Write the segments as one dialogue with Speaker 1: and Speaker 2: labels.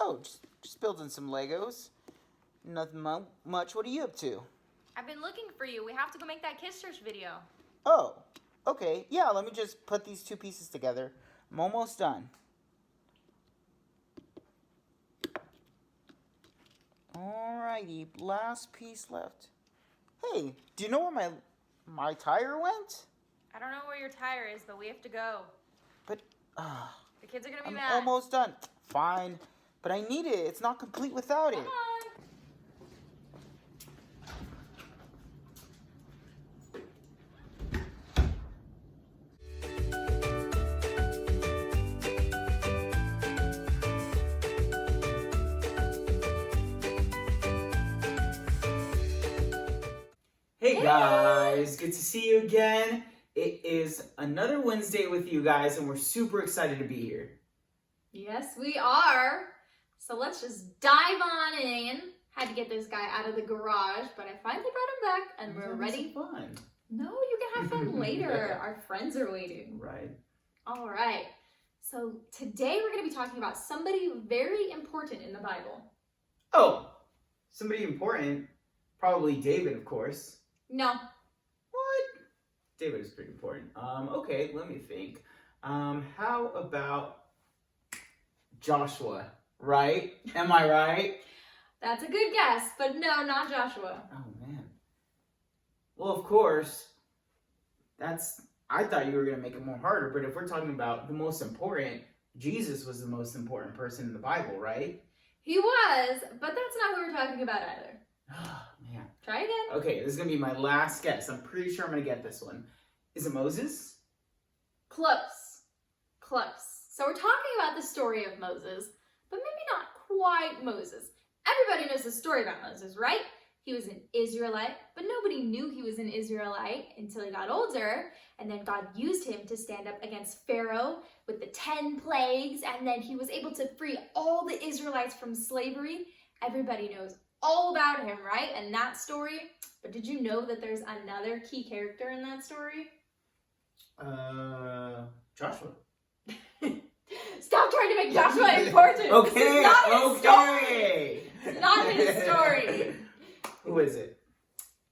Speaker 1: Oh, just building some Legos. Nothing much. What are you up to?
Speaker 2: I've been looking for you. We have to go make that Kiss Church video.
Speaker 1: Oh, okay. Yeah, let me just put these two pieces together. I'm almost done. Alrighty, last piece left. Hey, do you know where my tire went?
Speaker 2: I don't know where your tire is, but we have to go.
Speaker 1: But,
Speaker 2: the kids are going to be
Speaker 1: I'm
Speaker 2: mad.
Speaker 1: almost done. Fine, but I need it. It's not complete without it.
Speaker 2: Come on.
Speaker 1: Hey guys, good to see you again. It is another Wednesday with you guys, and we're super excited to be here.
Speaker 2: Yes, we are. So let's just dive on in. Had to get this guy out of the garage, but I finally brought him back, and we're ready.
Speaker 1: Fun.
Speaker 2: No, you can have fun later. Our friends are waiting.
Speaker 1: Right.
Speaker 2: All right. So today we're going to be talking about somebody very important in the Bible.
Speaker 1: Oh, somebody important. Probably David, of course.
Speaker 2: No.
Speaker 1: What? David is pretty important. Okay, let me think. How about Joshua, right? Am I right?
Speaker 2: That's a good guess, but no, not Joshua.
Speaker 1: Oh, man. Well, of course, I thought you were going to make it more harder, but if we're talking about the most important, Jesus was the most important person in the Bible, right?
Speaker 2: He was, but that's not who we're talking about either.
Speaker 1: Oh, man.
Speaker 2: Try again.
Speaker 1: Okay, this is going to be my last guess. I'm pretty sure I'm going to get this one. Is it Moses?
Speaker 2: Close. So we're talking about the story of Moses, but maybe not quite Moses. Everybody knows the story about Moses, right? He was an Israelite, but nobody knew he was an Israelite until he got older, and then God used him to stand up against Pharaoh with the 10 plagues, and then he was able to free all the Israelites from slavery. Everybody knows all about him, right? And that story. But did you know that there's another key character in that story?
Speaker 1: Joshua.
Speaker 2: Stop trying to make Joshua important.
Speaker 1: Okay,
Speaker 2: This is not his
Speaker 1: okay.
Speaker 2: story. It's not his story.
Speaker 1: Who is it?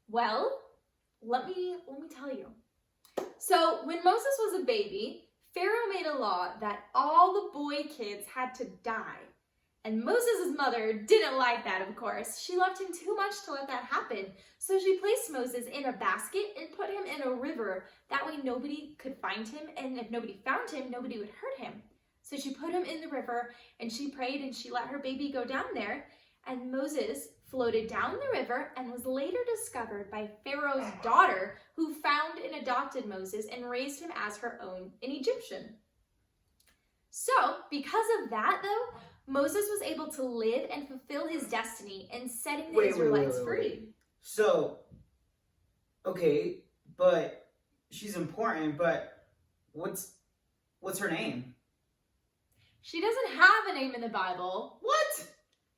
Speaker 2: Well, let me tell you. So when Moses was a baby, Pharaoh made a law that all the boy kids had to die. And Moses' mother didn't like that, of course. She loved him too much to let that happen. So she placed Moses in a basket and put him in a river. That way nobody could find him, and if nobody found him, nobody would hurt him. So she put him in the river, and she prayed, and she let her baby go down there. And Moses floated down the river and was later discovered by Pharaoh's daughter, who found and adopted Moses and raised him as her own, an Egyptian. So, because of that, though, Moses was able to live and fulfill his destiny in setting the Israelites free.
Speaker 1: So, okay, but she's important, but what's her name?
Speaker 2: She doesn't have a name in the Bible.
Speaker 1: What?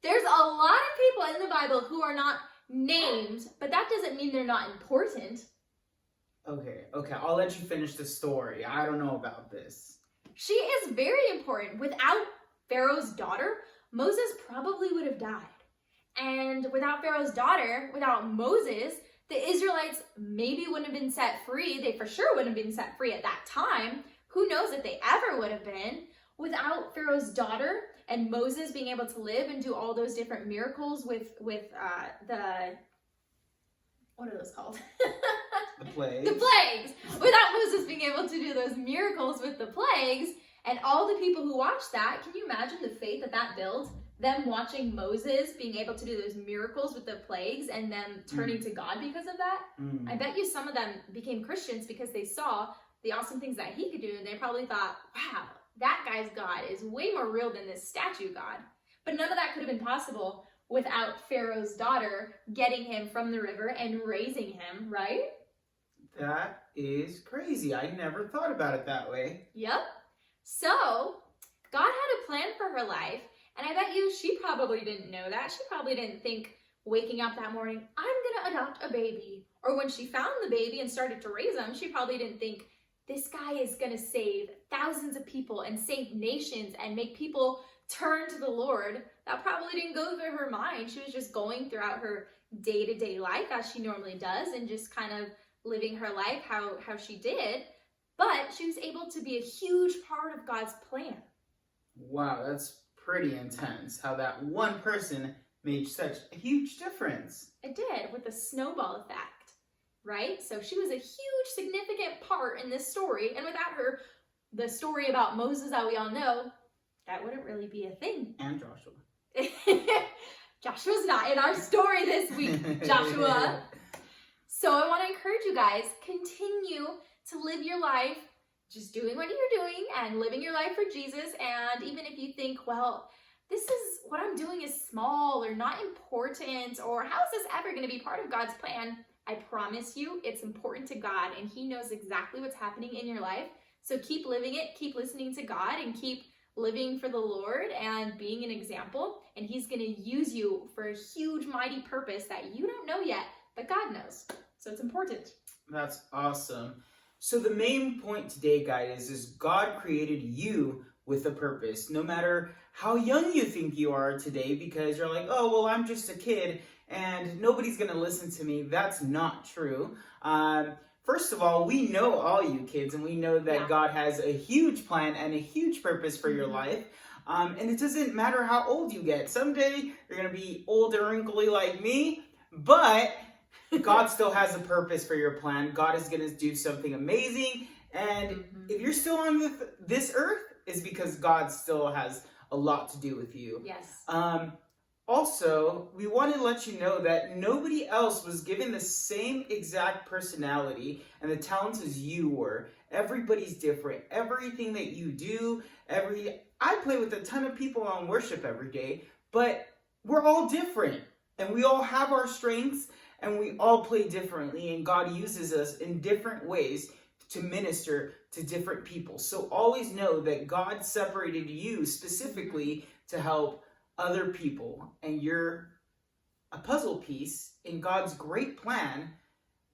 Speaker 2: There's a lot of people in the Bible who are not named, but that doesn't mean they're not important.
Speaker 1: Okay, I'll let you finish the story. I don't know about this.
Speaker 2: She is very important. Without Pharaoh's daughter, Moses probably would have died. And without Pharaoh's daughter, without Moses, the Israelites maybe wouldn't have been set free. They for sure wouldn't have been set free at that time. Who knows if they ever would have been. Without Pharaoh's daughter and Moses being able to live and do all those different miracles with the, what are those called?
Speaker 1: The plagues.
Speaker 2: The plagues. Without Moses being able to do those miracles with the plagues, and all the people who watched that, can you imagine the faith that built? Them watching Moses being able to do those miracles with the plagues and them turning to God because of that. I bet you some of them became Christians because they saw the awesome things that he could do, and they probably thought, wow, that guy's God is way more real than this statue God. But none of that could have been possible without Pharaoh's daughter getting him from the river and raising him, right?
Speaker 1: That is crazy. I never thought about it that way.
Speaker 2: Yep. So, God had a plan for her life, and I bet you she probably didn't know that. She probably didn't think waking up that morning, I'm going to adopt a baby. Or when she found the baby and started to raise him, she probably didn't think, this guy is going to save thousands of people and save nations and make people turn to the Lord, that probably didn't go through her mind. She was just going throughout her day-to-day life as she normally does and just kind of living her life how she did. But she was able to be a huge part of God's plan.
Speaker 1: Wow, that's pretty intense how that one person made such a huge difference.
Speaker 2: It did, with the snowball effect, right? So she was a huge, significant part in this story. And without her, the story about Moses that we all know, that wouldn't really be a thing.
Speaker 1: And Joshua.
Speaker 2: Joshua's not in our story this week, Joshua. So I want to encourage you guys, continue to live your life just doing what you're doing and living your life for Jesus. And even if you think, well, this is what I'm doing is small or not important, or how is this ever going to be part of God's plan? I promise you it's important to God, and He knows exactly what's happening in your life. So keep living it, keep listening to God, and keep living for the Lord and being an example. And He's going to use you for a huge, mighty purpose that you don't know yet, but God knows. So it's important.
Speaker 1: That's awesome. So the main point today, guys, is God created you with a purpose. No matter how young you think you are today, because you're like, oh, well, I'm just a kid and nobody's going to listen to me. That's not true. First of all, we know all you kids, and we know that God has a huge plan and a huge purpose for your life. And it doesn't matter how old you get. Someday you're going to be old and wrinkly like me, but God still has a purpose for your plan. God is going to do something amazing. And if you're still on this earth, it's because God still has a lot to do with you.
Speaker 2: Yes.
Speaker 1: Also, we want to let you know that nobody else was given the same exact personality and the talents as you were. Everybody's different. Everything that you do, I play with a ton of people on worship every day, but we're all different. And we all have our strengths, and we all play differently. And God uses us in different ways to minister to different people. So always know that God separated you specifically to help other people, and you're a puzzle piece in God's great plan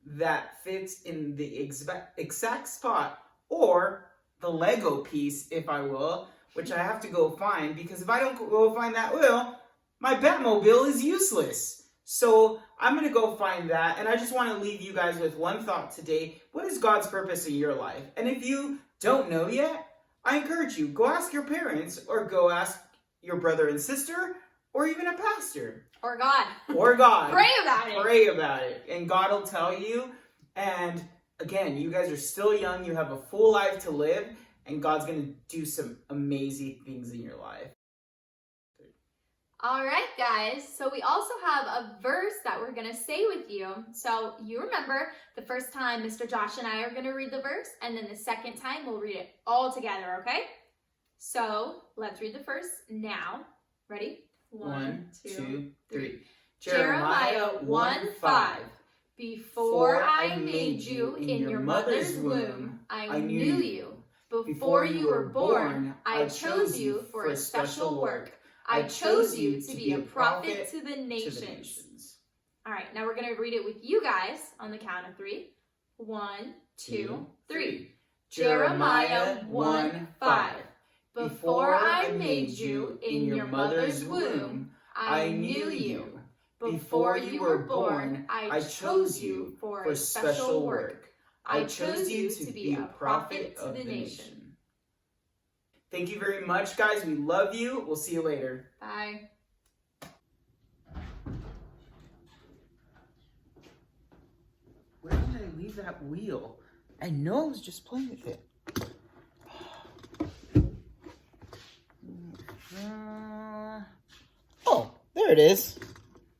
Speaker 1: that fits in the exact spot, or the Lego piece, if I will, which I have to go find, because if I don't go find that wheel, my Batmobile is useless. So I'm going to go find that, and I just want to leave you guys with one thought today. What is God's purpose in your life? And if you don't know yet, I encourage you, go ask your parents, or go ask your brother and sister, or even a pastor.
Speaker 2: Or God.
Speaker 1: Or God.
Speaker 2: Pray about it.
Speaker 1: Pray about it. And God will tell you. And again, you guys are still young. You have a full life to live. And God's going to do some amazing things in your life.
Speaker 2: All right, guys. So we also have a verse that we're going to say with you. So you remember the first time Mr. Josh and I are going to read the verse. And then the second time we'll read it all together, okay? So let's read the verse now. Ready?
Speaker 1: 1, 2, 3.
Speaker 2: Jeremiah 1:5. Before I made you in your mother's womb, I knew you. Before you were born, I chose you for a special work. I chose you to be a prophet to the nations. All right, now we're going to read it with you guys on the count of 3. 1, 2, 3. Jeremiah 1:5. Before I made you in your mother's womb, I knew you. Before you were born, I chose you for a special work. I chose you to be a prophet to the nation.
Speaker 1: Thank you very much, guys. We love you. We'll see you later.
Speaker 2: Bye.
Speaker 1: Where did I leave that wheel? I know I was just playing with it. Oh, there it is.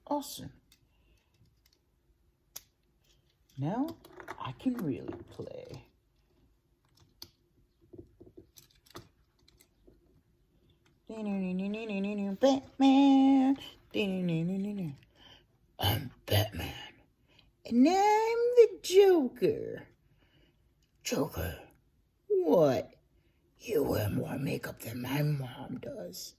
Speaker 1: Awesome. Now I can really play. Batman. I'm Batman. And I'm the Joker. Joker, what? You wear more makeup than my mom does.